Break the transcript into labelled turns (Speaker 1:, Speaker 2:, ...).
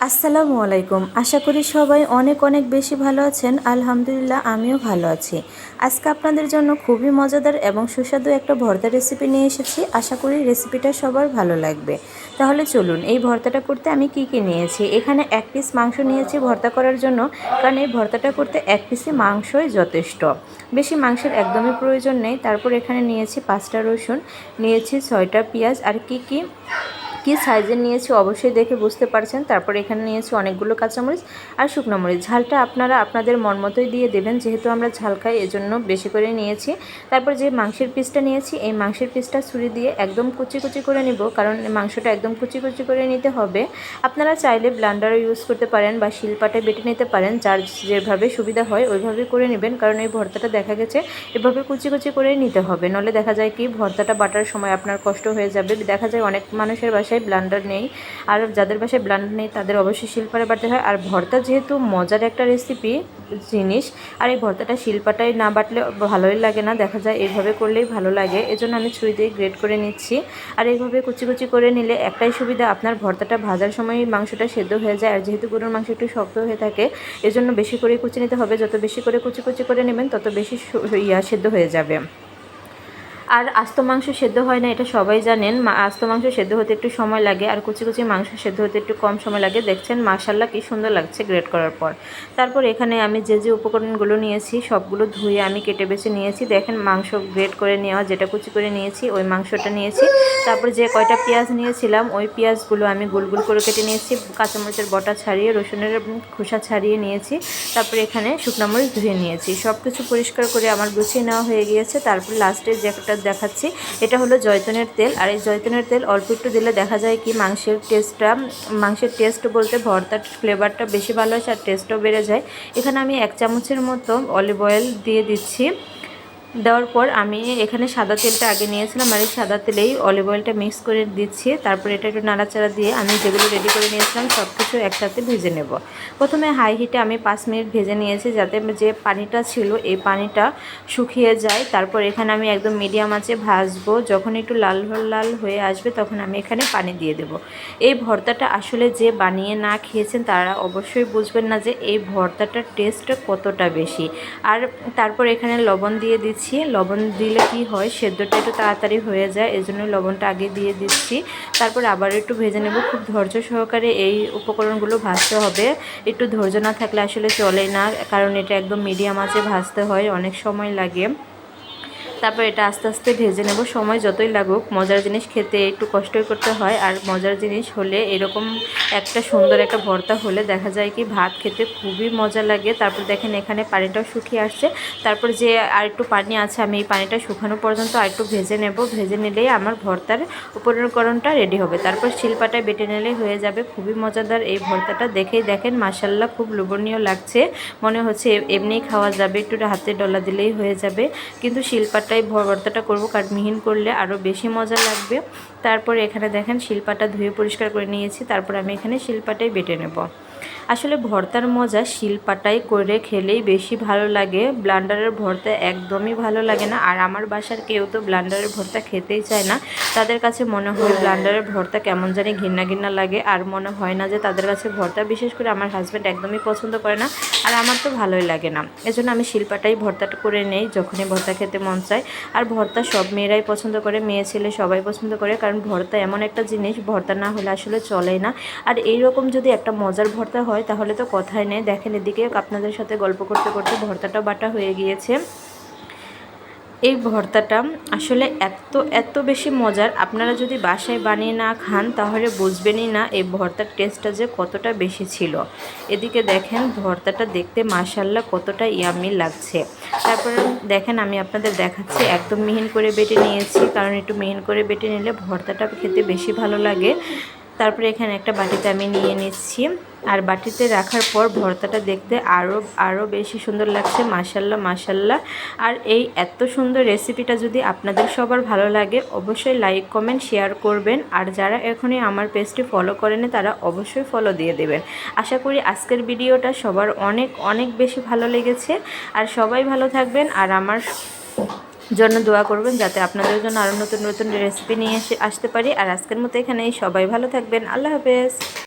Speaker 1: আসসালামু আলাইকুম। আশা করি সবাই অনেক অনেক বেশি ভালো আছেন। আলহামদুলিল্লাহ আমিও ভালো আছি। আজকে আপনাদের জন্য খুবই মজাদার এবং সুস্বাদু একটা ভর্তা রেসিপি নিয়ে এসেছি। আশা করি রেসিপিটা সবার ভালো লাগবে। তাহলে চলুন এই ভর্তাটা করতে আমি কি কি নিয়েছি। এখানে 1 পিস মাংস নিয়েছি ভর্তা করার জন্য, কারণ এই ভর্তাটা করতে 1 পিসই মাংসই যথেষ্ট, বেশি মাংসের একদমই প্রয়োজন নেই। তারপর এখানে নিয়েছি 5টা রসুন, নিয়েছি 6টা পেঁয়াজ, আর কি সাইজের নিয়েছি অবশ্যই দেখে বুঝতে পারছেন। তারপর এখানে নিয়েছি অনেকগুলো কাঁচামরিচ আর শুকনো মরিচ। ঝালটা আপনারা আপনাদের মন মতোই দিয়ে দেবেন, যেহেতু আমরা ঝাল খাই এজন্য বেশি করে নিয়েছি। তারপর যে মাংসের পিসটা নিয়েছি, এই মাংসের পিসটা ছুরি দিয়ে একদম কুচি কুচি করে নিব, কারণ মাংসটা একদম কুচি কুচি করে নিতে হবে। আপনারা চাইলে ব্লেন্ডারও ইউজ করতে পারেন বা শিলপাটায় বেটে নিতে পারেন, যার যেভাবে সুবিধা হয় ওইভাবে করে নেবেন, কারণ এই ভর্তাটা দেখা গেছে এভাবে কুচি কুচি করেই নিতে হবে। নলে দেখা যায় কি ভর্তাটা বাটার সময় আপনার কষ্ট হয়ে যাবে। দেখা যায় অনেক মানুষের বাসায় ব্লেন্ডার নেই, আর যাদের বাসায় ব্লেন্ডার নেই তাদের অবশ্যই শিলপাটায় বাটতে হয়। আর ভর্তা যেহেতু মজার একটা রেসিপি জিনিস, আর এই ভর্তাটা শিলপাটায় না বাটলে ভালোই লাগে না, দেখা যায় এইভাবে করলেই ভালো লাগে। এজন্য আমি ছুরি দিয়ে গ্রেট করে নিচ্ছি। আর এইভাবে কুচি কুচি করে নিলে একটাই সুবিধা, আপনার ভর্তাটা ভাজার সময় মাংসটা সেদ্ধ হয়ে যায়। আর যেহেতু গরুর মাংস একটু শক্ত হয়ে থাকে, এজন্য বেশি করে কুচি নিতে হবে। যত বেশি করে কুচি কুচি করে নেবেন তত বেশি সেদ্ধ হয়ে যাবে। আর আস্ত মাংস সেদ্ধ হয় না, এটা সবাই জানেন। আস্ত মাংস সেদ্ধ হতে একটু সময় লাগে, আর কুচি কুচি মাংস সেদ্ধ হতে একটু কম সময় লাগে। দেখছেন মাশাআল্লাহ কি সুন্দর লাগছে গ্রেট করার পর। তারপর এখানে আমি যে উপকরণগুলো নিয়েছি সবগুলো ধুয়ে আমি কেটে বেছে নিয়েছি। দেখেন মাংস গ্রেট করে নেওয়া, যেটা কুচি করে নিয়েছি ওই মাংসটা নিয়েছি। তারপর যে কয়টা পেঁয়াজ নিয়েছিলাম ওই পেঁয়াজগুলো আমি গোল গোল করে কেটে নিয়েছি, কাঁচামরিচের বটা ছাড়িয়ে, রসুনের খোসা ছাড়িয়ে নিয়েছি। তারপর এখানে শুকনো মরিচ ধুয়ে নিয়েছি। সব কিছু পরিষ্কার করে আমার গুছিয়ে নেওয়া হয়ে গিয়েছে। তারপর লাস্টে যে একটা দেখাচ্ছি, এটা হলো জয়তুনের তেল। আর এই জয়তুনের তেল অল্প একটু দিলে দেখা যায় কি মাংসের টেস্ট বলতে ভর্তার ফ্লেভারটা বেশি ভালো হয়, আর টেস্টও বেড়ে যায়। এখানে আমি 1 চামচের মতো অলিভ অয়েল দিয়ে দিচ্ছি। দেওয়ার পর আমি এখানে সাদা তেলটা আগে নিয়েছিলাম, আর এই সাদা তেলেই অলিভ অয়েলটা মিক্স করে দিচ্ছি। তারপর এটা একটু নাড়াচাড়া দিয়ে আমি যেগুলো রেডি করে নিয়েছিলাম সব কিছু একসাথে ভেজে নেব। প্রথমে হাই হিটে আমি 5 মিনিট ভেজে নিয়েছি, যাতে যে পানিটা ছিল এই পানিটা শুকিয়ে যায়। তারপর এখানে আমি একদম মিডিয়াম আঁচে ভাজবো। যখন একটু লাল লাল হয়ে আসবে তখন আমি এখানে পানি দিয়ে দেব। এই ভর্তাটা আসলে যে বানিয়ে না খেয়েছেন তারা অবশ্যই বুঝবেন না যে এই ভর্তাটার টেস্টটা কতটা বেশি। আর তারপর এখানে লবণ দিয়ে দিচ্ছি। লবণ দিলে কি হয়, সেদ্ধটা একটু তাড়াতাড়ি হয়ে যায়, এজন্য লবণটা আগে দিয়ে দিচ্ছি। তারপর আবার একটু ভেজে নেব। খুব ধৈর্য সহকারে এই উপকরণগুলো ভাজতে হবে। একটু ধৈর্য না থাকলে আসলে চলে না, কারণ এটা একদম মিডিয়াম আঁচে ভাজতে হয়, অনেক সময় লাগে। তারপর এটা আস্তে আস্তে ভেজে নেব। সময় যতই লাগুক, মজার জিনিস খেতে একটু কষ্টই করতে হয়। আর মজার জিনিস হলে এরকম একটা সুন্দর একটা ভর্তা হলে দেখা যায় কি ভাত খেতে খুবই মজা লাগে। তারপর দেখেন এখানে পানিটাও শুকিয়ে আসছে। তারপর যে আর একটু পানি আছে, আমি এই পানিটা শুকানো পর্যন্ত আর একটু ভেজে নেব। ভেজে নিলেই আমার ভর্তার উপকরণটা রেডি হবে। তারপর শিলপাটায় বেটে নিলেই হয়ে যাবে। খুবই মজাদার এই ভর্তাটা, দেখেই দেখেন মাশাআল্লাহ খুব লোভনীয় লাগছে। মনে হচ্ছে এমনিই খাওয়া যাবে, একটু হাতে ডলা দিলেই হয়ে যাবে। কিন্তু শিলপাটায় ভর্তাটা করব, কারণ মিহিন করলে আরও বেশি মজা লাগবে। তারপর এখানে দেখেন শিলপাটা ধুয়ে পরিষ্কার করে নিয়েছি। তারপর আমি এখানে শিলপাটাই বেটে নেব। আসলে ভর্তার মজা শিলপাটাই করে খেলেই বেশি ভালো লাগে, ব্লেন্ডারের ভর্তা একদমই ভালো লাগে না। আর আমার বাসার কেউ তো ব্লেন্ডারের ভর্তা খেতেই চায় না, তাদের কাছে মনে হয় ব্লেন্ডারের ভর্তা কেমন জানি ঘিন্না ঘিন্না লাগে। আর মনে হয় না যে তাদের কাছে ভর্তা, বিশেষ করে আমার হাজব্যান্ড একদমই পছন্দ করে না, আর আমার তো ভালোই লাগে না। এজন্য আমি শিলপাটাই ভর্তাটা করে নেই যখনই ভর্তা খেতে মন চায়। আর ভর্তা সব মেয়েরাই পছন্দ করে, মেয়ে ছেলে সবাই পছন্দ করে, কারণ ভর্তা এমন একটা জিনিস, ভর্তা না হলে আসলে চলেই না। আর এইরকম যদি একটা মজার ভর্তা হয় তাহলে তো কথাই নেই। দেখেন এদিকে আপনাদের সাথে গল্প করতে করতে ভর্তাটা বাটা হয়ে গিয়েছে। এই ভর্তাটা আসলে এত বেশি মজার, আপনারা যদি বাসায় বানিয়ে না খান তাহলে বুঝবেনই না এই ভর্তার টেস্টটা যে কতটা বেশি ছিল। এদিকে দেখেন ভর্তাটা দেখতে মাশাআল্লাহ কতটা ইয়াম্মি লাগছে। তারপরে দেখেন আমি আপনাদের দেখাচ্ছি, একদম মিহিন করে বেটে নিয়েছি, কারণ একটু মিহিন করে বেটে নিলে ভর্তাটা খেতে বেশি ভালো লাগে। তারপরে এখানে একটা বাটিতে আমি নিয়ে নিচ্ছি, আর বাটিতে রাখার পর ভর্তাটা দেখতে আরও বেশি সুন্দর লাগছে। মাশাআল্লাহ মাশাআল্লাহ। আর এই এত সুন্দর রেসিপিটা যদি আপনাদের সবার ভালো লাগে অবশ্যই লাইক কমেন্ট শেয়ার করবেন। আর যারা এখনই আমার পেজটি ফলো করেনি তারা অবশ্যই ফলো দিয়ে দেবেন। আশা করি আজকের ভিডিওটা সবার অনেক অনেক বেশি ভালো লেগেছে। আর সবাই ভালো থাকবেন, আর আমার জন্য দোয়া করবেন যাতে আপনাদের জন্য আরও নতুন নতুন রেসিপি নিয়ে আসতে পারি। আর আজকের মতো এখানেই, সবাই ভালো থাকবেন। আল্লাহ হাফেজ।